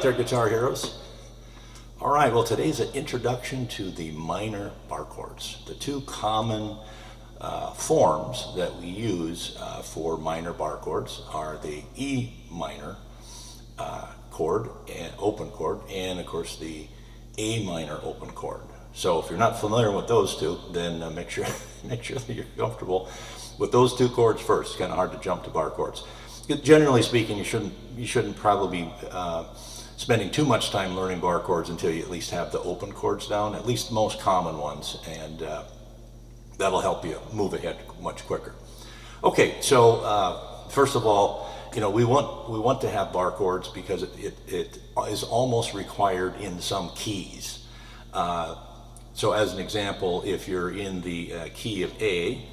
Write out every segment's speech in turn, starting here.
out there, guitar heroes? All right, well, today's an introduction to the minor bar chords. The two common forms that we use for minor bar chords are the E minor chord, and open chord, and of course the A minor open chord. So if you're not familiar with those two, then make sure that you're comfortable with those two chords first. It's kind of hard to jump to bar chords. Generally speaking, you shouldn't probably be spending too much time learning bar chords until you at least have the open chords down, at least most common ones, and that'll help you move ahead much quicker. Okay, so first of all, we want to have bar chords because it is almost required in some keys. So as an example, if you're in the key of A,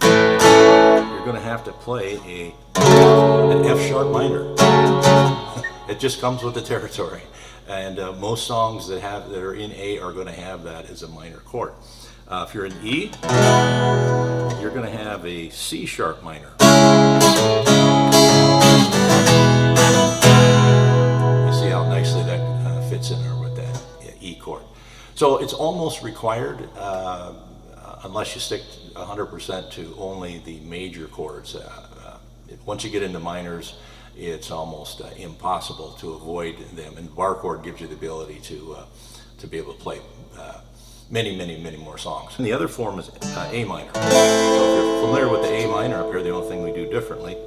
you're going to have to play an F sharp minor. It just comes with the territory, and most songs that are in A are going to have that as a minor chord. If you're in E, you're going to have a C sharp minor. You see how nicely that fits in there with that E chord. So it's almost required, unless you stick 100% to only the major chords. Once you get into minors, it's almost impossible to avoid them, and bar chord gives you the ability to be able to play many more songs. And the other form is A minor. So if you're familiar with the A minor up here, the only thing we do differently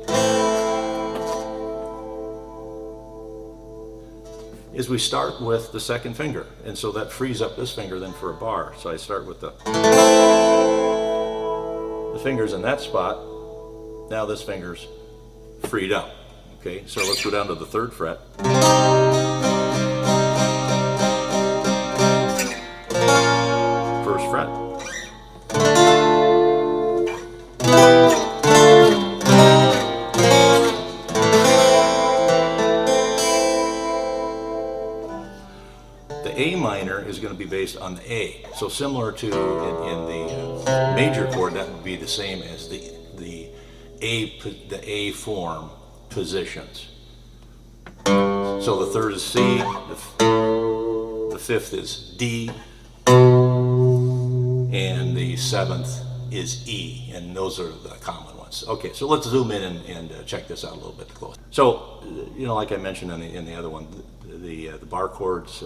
is we start with the second finger, and so that frees up this finger then for a bar. So I start with the fingers in that spot. Now this finger's freed up. Okay, so let's go down to the 3rd fret. First fret. The A minor is going to be based on the A. So similar to in the major chord, that would be the same as the A form positions. So the 3rd is C, the 5th is D, and the 7th is E, and those are the common ones. Okay, so let's zoom in and check this out a little bit closer. So, like I mentioned in the other one, the bar chords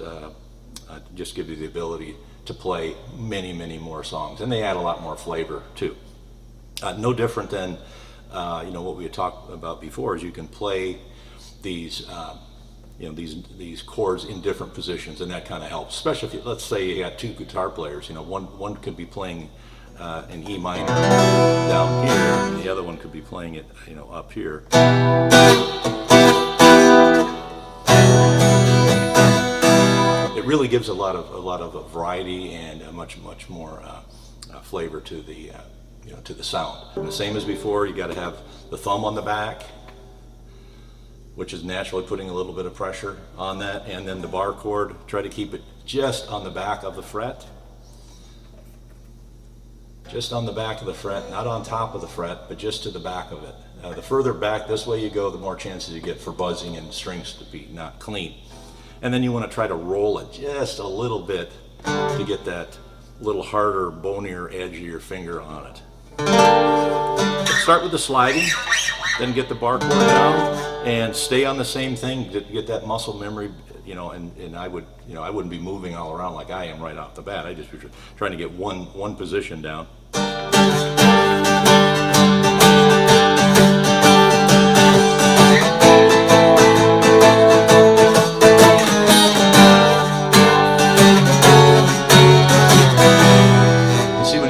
just give you the ability to play many more songs, and they add a lot more flavor too. No different than what we had talked about before, is you can play these these chords in different positions, and that kind of helps. Especially if let's say you got two guitar players, one could be playing an E minor down here, and the other one could be playing it up here. It really gives a lot of variety and much more flavor to the to the sound. And the same as before, you got to have the thumb on the back, which is naturally putting a little bit of pressure on that, and then the bar chord, try to keep it just on the back of the fret. Just on the back of the fret, not on top of the fret, but just to the back of it. The further back this way you go, the more chances you get for buzzing and strings to be not clean. And then you want to try to roll it just a little bit to get that little harder, bonier edge of your finger on it. Start with the sliding, then get the bar chord down, and stay on the same thing to get that muscle memory. And I wouldn't be moving all around like I am right off the bat. I just be trying to get one position down.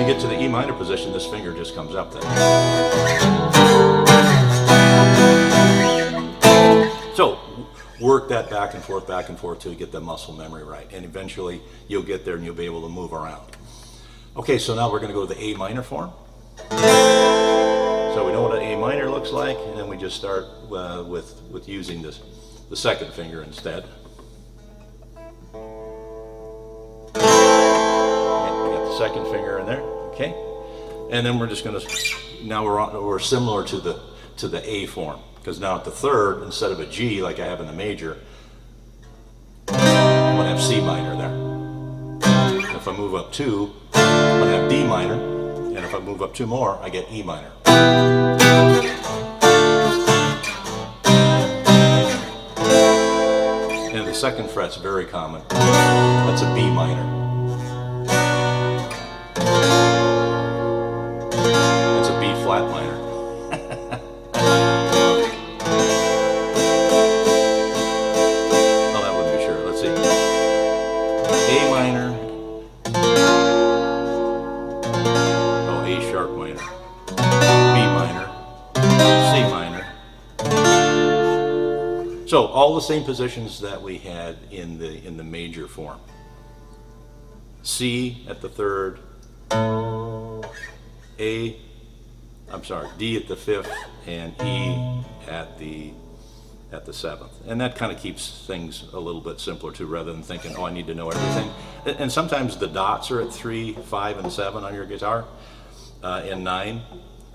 To the E minor position, this finger just comes up there. So work that back and forth till you get the muscle memory right, and eventually you'll get there and you'll be able to move around. Okay, so now we're going to go to the A minor form. So we know what an A minor looks like, and then we just start with using the 2nd finger instead. And we got the 2nd finger in there. Okay, and then we're just going to, now we're similar to the A form, because now at the 3rd, instead of a G like I have in the major, have C minor there. If I move up 2, I'm going to have D minor, and if I move up 2 more, I get E minor. And the second fret's very common. That's a B minor. That's a B flat minor. Oh, that wouldn't be sure. Let's see. A minor. Oh, A sharp minor. B minor. C minor. So all the same positions that we had in the major form. C at the 3rd, D at the 5th, and E at the 7th. And that kind of keeps things a little bit simpler too, rather than thinking, oh, I need to know everything. And sometimes the dots are at 3, 5, and 7 on your guitar, and 9.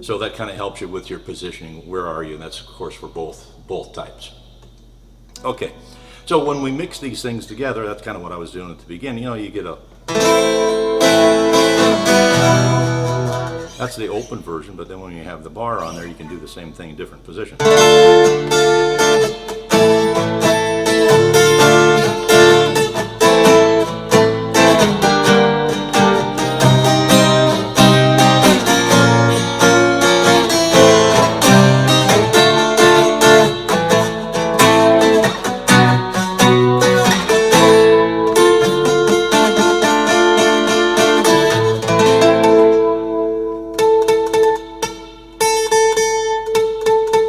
So that kind of helps you with your positioning. Where are you? And that's of course for both types. Okay, so when we mix these things together, that's kind of what I was doing at the beginning. You know, you get a... That's the open version, but then when you have the bar on there, you can do the same thing in different positions.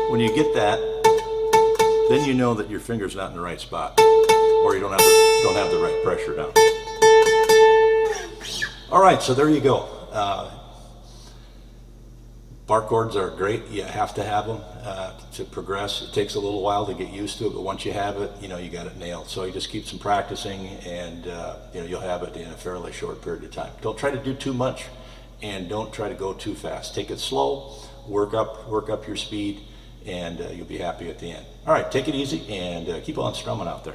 When you get that, then you know that your finger's not in the right spot, or you don't have the right pressure down. All right, so there you go. Bar chords are great. You have to have them to progress. It takes a little while to get used to it, but once you have it, you know you got it nailed. So you just keep some practicing, and you know, you'll have it in a fairly short period of time. Don't try to do too much, and don't try to go too fast. Take it slow. Work up your speed, and you'll be happy at the end. All right, take it easy and keep on strumming out there.